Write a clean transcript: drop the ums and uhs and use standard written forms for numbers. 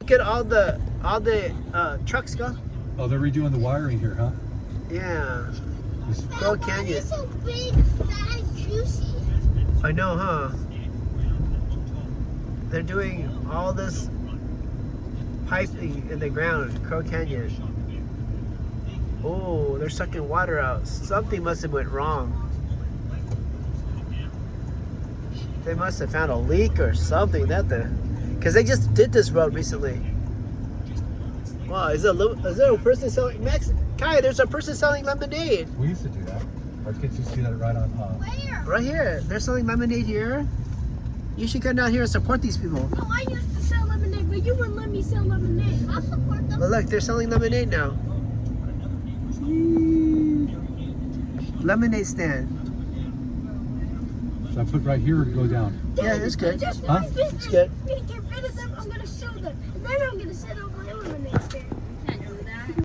look at all the trucks go. Oh, they're redoing the wiring here, huh? Yeah. This- Crow Canyon. It's so big, fat, and juicy. I know, huh? They're doing all this piping in the ground, Crow Canyon. Oh, they're sucking water out. Something must have went wrong. They must have found a leak or something. Because they just did this road recently. Wow, is there a person selling Kai, there's a person selling lemonade. We used to do that. Our kids used to do that right on. Where? Right here. They're selling lemonade here. You should come down here and support these people. No, I used to sell lemonade, but you wouldn't let me sell lemonade. I'll support them. But look, they're selling lemonade now. Lemonade stand. So I put right here or go down? Yeah, it's good. That's Huh? my business. It's good. I'm gonna get rid of them. I'm gonna sell them, and then I'm gonna set up my